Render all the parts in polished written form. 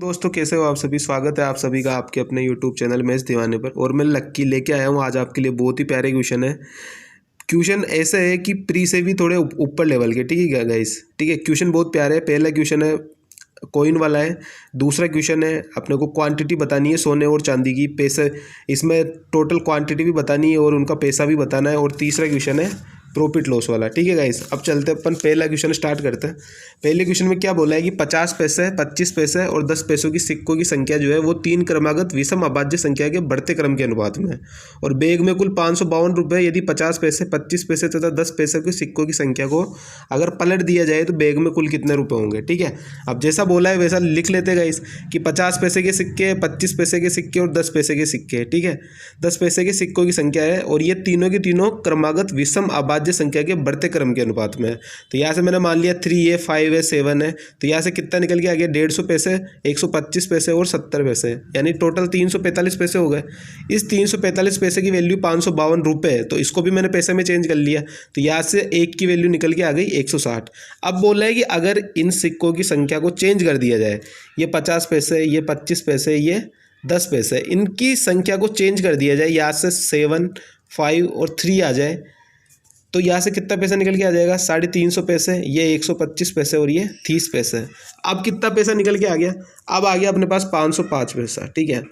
दोस्तों कैसे हो आप सभी। स्वागत है आप सभी का आपके अपने YouTube चैनल मैच दीवाने पर। और मैं लक्की लेके आया हूँ आज आपके लिए बहुत ही प्यारे क्वेश्चन है। क्वेश्चन ऐसे है कि प्री से भी थोड़े ऊपर लेवल के, ठीक है गाइस। ठीक है, क्वेश्चन बहुत प्यारे है। पहला क्वेश्चन है कॉइन वाला है। दूसरा क्वेश्चन है अपने को क्वांटिटी बतानी है सोने और चांदी की, पैसे इसमें टोटल क्वांटिटी भी बतानी है और उनका पैसा भी बताना है। और तीसरा क्वेश्चन है प्रॉफिट लॉस वाला। ठीक है गाइस, अब चलते हैं अपन पहला क्वेश्चन स्टार्ट करते हैं। पहले क्वेश्चन में क्या बोला है कि 50 पैसे, 25 पैसे और 10 पैसों की सिक्कों की संख्या जो है वो 3 क्रमागत विषम अभाज्य संख्या के बढ़ते क्रम के अनुपात में है। और बैग में कुल 552 रुपये यदि 50 पैसे, 25 पैसे तथा 10 पैसे के सिक्कों की संख्या को अगर पलट दिया जाए तो बैग में कुल कितने रुपए होंगे। ठीक है, अब जैसा बोला है वैसा लिख लेते गाइस कि 50 पैसे के सिक्के, 25 पैसे के सिक्के और 10 पैसे के सिक्के। ठीक है, 10 पैसे के सिक्कों की संख्या है और ये तीनों की तीनों क्रमागत विषम अभाज्य संख्या के बढ़ते क्रम के अनुपात में है। तो यहाँ से मैंने मान लिया 3 है, 5 है, 7 है। तो यहाँ से कितना निकल के आ गया 150 पैसे, 125 पैसे और 70 पैसे, यानी टोटल 345 पैसे हो गए। इस 345 पैसे की वैल्यू 552 रुपये है, तो इसको भी मैंने पैसे में चेंज कर लिया। तो यहाँ से एक की वैल्यू निकल के आ गई 160। अब बोला है कि अगर इन सिक्कों की संख्या को चेंज कर दिया जाए, ये 50 पैसे, ये 25 पैसे, ये 10 पैसे, इनकी संख्या को चेंज कर दिया जाए, यहाँ से 7, 5 और 3 आ जाए, तो यहाँ से कितना पैसा निकल के आ जाएगा 350 पैसे, ये 125 पैसे और ये 30 पैसे। अब कितना पैसा निकल के आ गया, अब आ गया अपने पास 505 पैसा। ठीक है,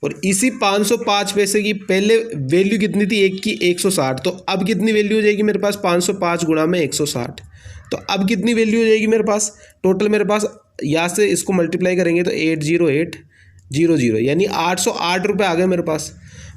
और इसी 505 पैसे की पहले वैल्यू कितनी थी, एक की 160। तो अब कितनी वैल्यू हो जाएगी मेरे पास 505 गुणा में 160। तो अब कितनी वैल्यू हो जाएगी मेरे पास, टोटल मेरे पास यहाँ से इसको मल्टीप्लाई करेंगे तो 80800, यानी 808 रुपये आ गए मेरे पास।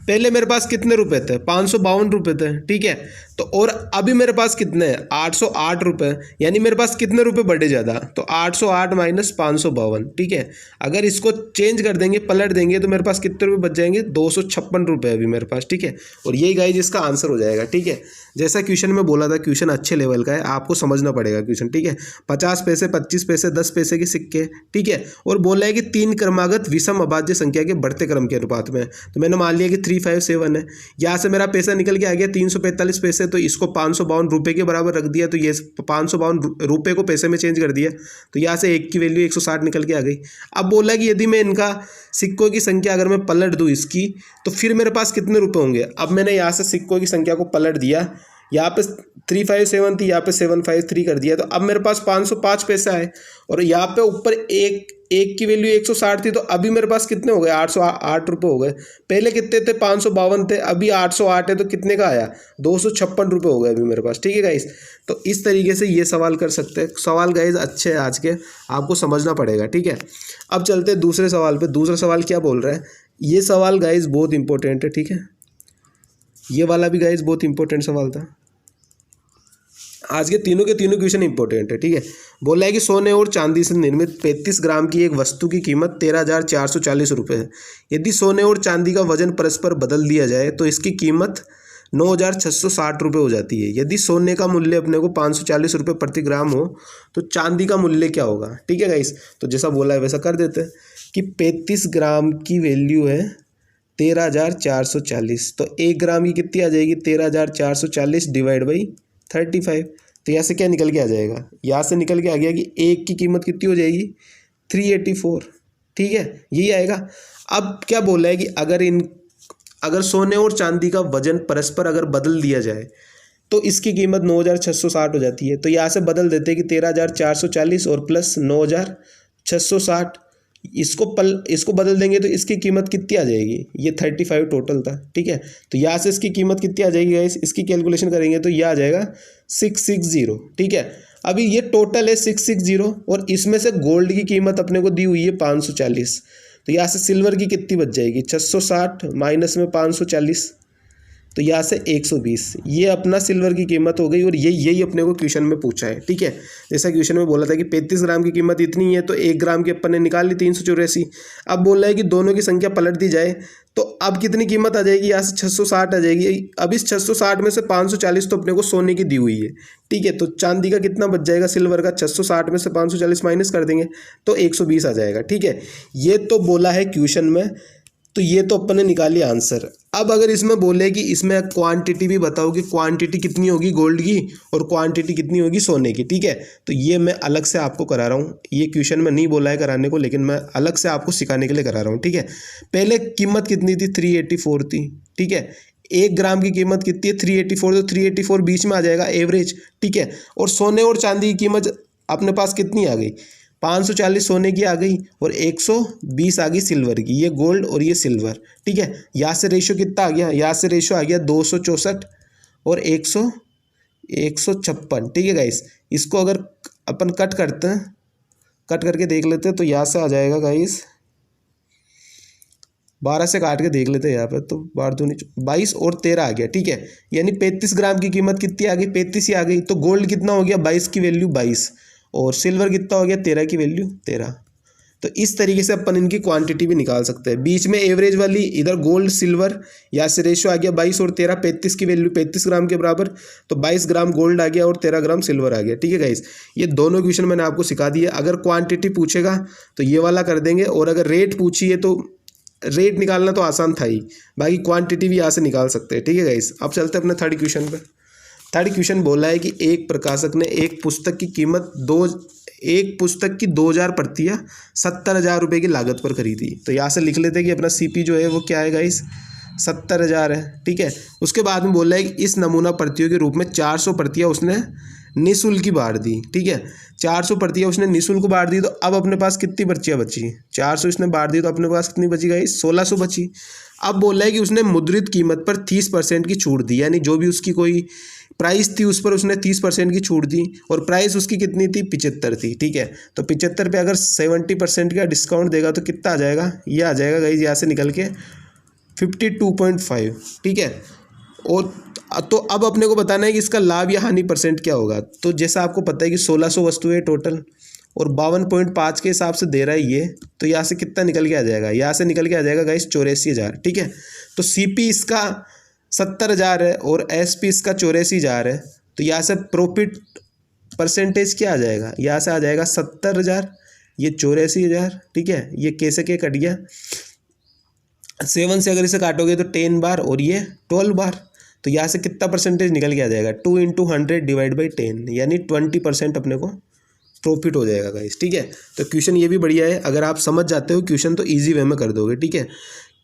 पहले मेरे पास कितने रुपए थे, 552 रुपये थे। ठीक है, तो और अभी मेरे पास कितने हैं 808 रुपये, यानी मेरे पास कितने रुपए बढ़े ज़्यादा, तो 808 माइनस 552। ठीक है, अगर इसको चेंज कर देंगे, पलट देंगे, तो मेरे पास कितने रुपए बच जाएंगे 256 रुपये अभी मेरे पास। ठीक है, और यही गाइस इसका आंसर हो जाएगा। ठीक है, जैसा क्वेश्चन में बोला था, क्वेश्चन अच्छे लेवल का है, आपको समझना पड़ेगा क्वेश्चन। ठीक है, 50 पैसे, 25 पैसे, 10 पैसे के सिक्के। ठीक है, और बोला है कि 3 क्रमागत विषम अभाज्य संख्या के बढ़ते क्रम के अनुपात में। तो मैंने मान लिया कि 357 है। यहाँ से मेरा पैसा निकल के आ गया 345 पैसे, तो इसको 552 रुपये के बराबर रख दिया, तो ये 552 रुपये को पैसे में चेंज कर दिया, तो यहाँ से एक की वैल्यू 160 निकल के आ गई। अब बोला है कि यदि मैं इनका सिक्कों की संख्या अगर मैं पलट दूँ इसकी, तो फिर मेरे पास कितने रुपये होंगे। अब मैंने यहाँ से सिक्कों की संख्या को पलट दिया, यहाँ पे 357 थी, यहाँ पे 753 कर दिया, तो अब मेरे पास 505 पैसा है। और यहाँ पे ऊपर एक की वैल्यू 160 थी, तो अभी मेरे पास कितने हो गए 808 रुपये हो गए। पहले कितने थे 552 थे, अभी 808 है, तो कितने का आया 256 रुपये हो गए अभी मेरे पास। ठीक है गाइस, तो इस तरीके से ये सवाल कर सकते हैं। सवाल गाइस अच्छे हैं आज के, आपको समझना पड़ेगा। ठीक है, अब चलते हैं दूसरे सवाल पे। दूसरा सवाल क्या बोल रहा है, ये सवाल गाइस बहुत इंपॉर्टेंट है। ठीक है, ये वाला भी गाइस बहुत इंपॉर्टेंट सवाल था। आज के तीनों क्वेश्चन इंपॉर्टेंट है। ठीक है, बोला है कि सोने और चांदी से निर्मित 35 ग्राम की एक वस्तु की कीमत 13,440 रुपये है। यदि सोने और चांदी का वजन परस्पर बदल दिया जाए तो इसकी कीमत 9,660 रुपये हो जाती है। यदि सोने का मूल्य अपने को 540 रुपये प्रति ग्राम हो तो चांदी का मूल्य क्या होगा। ठीक है गाइस, तो जैसा बोला है वैसा कर देते हैं कि 35 ग्राम की वैल्यू है 13,440, तो 1 ग्राम की कितनी आ जाएगी 13,440 डिवाइड बाई 35। तो यहाँ से क्या निकल के आ जाएगा, यहाँ से निकल के आ गया कि एक की कीमत कितनी हो जाएगी 384। ठीक है, यही आएगा। अब क्या बोला है कि अगर सोने और चांदी का वजन परस्पर अगर बदल दिया जाए तो इसकी कीमत 9,660 हो जाती है। तो यहाँ से बदल देते हैं कि 13,440 और प्लस 9,660, इसको बदल देंगे तो इसकी कीमत कितनी आ जाएगी, ये 35 टोटल था। ठीक है, तो यहाँ से इसकी कीमत कितनी आ जाएगी गाइस, इसकी कैलकुलेशन करेंगे तो ये आ जाएगा 660। ठीक है, अभी ये टोटल है 660 और इसमें से गोल्ड की कीमत अपने को दी हुई है 540, तो यहाँ से सिल्वर की कितनी बच जाएगी 660 माइनस में 540, तो यहाँ से 120। ये अपना सिल्वर की कीमत हो गई और यही अपने को क्वेश्चन में पूछा है। ठीक है, जैसा क्वेश्चन में बोला था कि 35 ग्राम की कीमत इतनी है, तो 1 ग्राम की अपन ने निकाल ली 384। अब बोल रहा है कि दोनों की संख्या पलट दी जाए तो अब कितनी कीमत आ जाएगी, यहाँ से 660 आ जाएगी। अब इस 660 में से 540 तो अपने को सोने की दी हुई है। ठीक है, तो चांदी का कितना बच जाएगा सिल्वर का, 660 में से 540 माइनस कर देंगे तो 120 आ जाएगा। ठीक है, ये तो बोला है क्वेश्चन में, तो ये तो अपन ने निकाली आंसर। अब अगर इसमें बोले कि इसमें क्वांटिटी भी बताओ कि क्वांटिटी कितनी होगी गोल्ड की और क्वांटिटी कितनी होगी सोने की, ठीक है। तो ये मैं अलग से आपको करा रहा हूँ, ये क्वेश्चन में नहीं बोला है कराने को, लेकिन मैं अलग से आपको सिखाने के लिए करा रहा हूँ, ठीक है। पहले कीमत कितनी थी, 384 थी, ठीक है। 1 ग्राम की कीमत कितनी है, 384, तो 384 बीच में आ जाएगा एवरेज, ठीक है। और सोने और चांदी की कीमत अपने पास कितनी आ गई, 540 सोने की आ गई और 120 आ गई सिल्वर की, ये गोल्ड और ये सिल्वर, ठीक है। यहाँ से रेशो कितना आ गया, यहाँ से रेशो आ गया 264 और 156, ठीक है गाइस। इसको अगर अपन कट करते हैं, कट करके देख लेते हैं, तो यहाँ से आ जाएगा गाइस 12 से काट के देख लेते हैं यहाँ पर, तो 22 और 13 आ गया, ठीक है। यानी 35 ग्राम की कीमत कितनी आ गई, 35 ही आ गई। तो गोल्ड कितना हो गया, 22 की वैल्यू 22 और सिल्वर कितना हो गया, 13 की वैल्यू 13। तो इस तरीके से अपन इनकी क्वांटिटी भी निकाल सकते हैं। बीच में एवरेज वाली इधर गोल्ड सिल्वर, यहाँ से रेशो आ गया 22 और 13, 35 की वैल्यू 35 ग्राम के बराबर, तो 22 ग्राम गोल्ड आ गया और 13 ग्राम सिल्वर आ गया, ठीक है गाइस। ये दोनों क्वेश्चन मैंने आपको सिखा दिए। अगर क्वांटिटी पूछेगा तो ये वाला कर देंगे, और अगर रेट पूछिए तो रेट निकालना तो आसान था ही, बाकी क्वांटिटी भी यहाँ से निकाल सकते हैं, ठीक है गाइस। अब चलते हैं अपने थर्ड क्वेश्चन पे। थर्ड क्वेश्चन बोला है कि एक प्रकाशक ने एक पुस्तक की 2000 प्रतियां 70,000 रुपये की लागत पर खरीदी। तो यहाँ से लिख लेते हैं कि अपना सीपी जो है वो क्या है गाइस, 70,000 है, ठीक है। उसके बाद में बोला है कि इस नमूना प्रतियों के रूप में 400 प्रतियां उसने निःशुल्क बांट दी, ठीक है। 400 प्रतियां उसने निःशुल्क बांट दी, तो अब अपने पास कितनी पर्चियां बची, 400 इसने बांट दी तो अपने पास कितनी बची गाइस, 1600 बची। अब बोला है कि उसने मुद्रित कीमत पर 30% की छूट दी, यानी जो भी उसकी कोई प्राइस थी उस पर उसने 30% की छूट दी, और प्राइस उसकी कितनी थी, 75 थी, ठीक है। तो 75 पे अगर 70% का डिस्काउंट देगा तो कितना आ जाएगा, ये आ जाएगा गाइस यहाँ से निकल के 52.5, ठीक है। और तो अब अपने को बताना है कि इसका लाभ या हानि परसेंट क्या होगा। तो जैसा आपको पता है कि 1600 वस्तुएं टोटल और 52.5 के हिसाब से दे रहा है ये, तो यहाँ से कितना निकल के आ जाएगा, यहाँ से निकल के आ जाएगा गाइस 84,000, ठीक है। तो सीपी इसका 70,000 है और एसपी इसका 84,000 है, तो यहाँ से प्रॉफिट परसेंटेज क्या आ जाएगा, यहाँ से आ जाएगा 70,000, ये 84,000, ठीक है। ये कैसे के कट गया, 7 से अगर इसे काटोगे तो 10 बार और ये 12 बार, तो यहाँ से कितना परसेंटेज निकल के आ जाएगा, 2 × 100 डिवाइड बाई 10, यानी 20% अपने को प्रॉफिट हो जाएगा गाइस, ठीक है। तो क्वेश्चन ये भी बढ़िया है, अगर आप समझ जाते हो क्वेश्चन तो इजी वे में कर दोगे, ठीक है।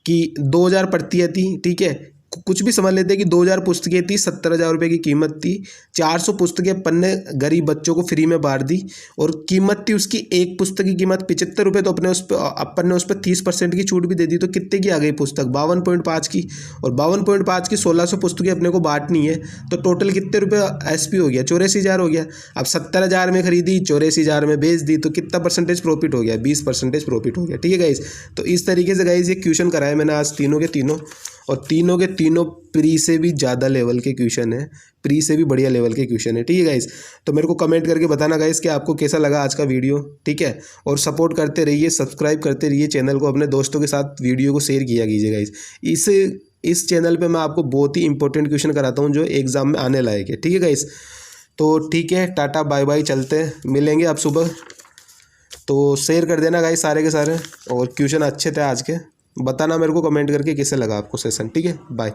कि 2000 प्रतियां थी, ठीक है, कुछ भी समझ लेते हैं कि 2000 पुस्तकें थी, 70,000 रुपये की कीमत थी, 400 पुस्तकें अपन ने गरीब बच्चों को फ्री में बांट दी, और कीमत थी उसकी एक पुस्तक की कीमत 75 रुपये, तो अपन ने उस पर 30% की छूट भी दे दी, तो कितने की आ गई पुस्तक, 52.5 की, और 52.5 की 1600 पुस्तकें अपने को बांटनी है, तो टोटल कितने रुपये एसपी हो गया, 84,000 हो गया। अब 70,000 में खरीदी, 84,000 में बेच दी, तो कितना परसेंटेज प्रॉफिट हो गया, 20% प्रॉफिट हो गया, ठीक है गाइस। तो इस तरीके से गाइस ये क्वेश्चन कराया मैंने आज तीनों के तीनों, और तीनों के तीनों प्री से भी ज़्यादा लेवल के क्वेश्चन है, प्री से भी बढ़िया लेवल के क्वेश्चन है, ठीक है गाइस। तो मेरे को कमेंट करके बताना गाइस कि आपको कैसा लगा आज का वीडियो, ठीक है। और सपोर्ट करते रहिए, सब्सक्राइब करते रहिए चैनल को, अपने दोस्तों के साथ वीडियो को शेयर किया कीजिए गाइस। इस चैनल पे मैं आपको बहुत ही इंपॉर्टेंट क्वेश्चन कराता हूँ जो एग्जाम में आने लायक है, ठीक है गाइस। तो ठीक है, टाटा बाय बाय, चलते हैं, मिलेंगे आप सुबह। तो शेयर कर देना गाइस सारे के सारे, और क्वेश्चन अच्छे थे आज के, बताना मेरे को कमेंट करके कैसे लगा आपको सेशन, ठीक है। बाय।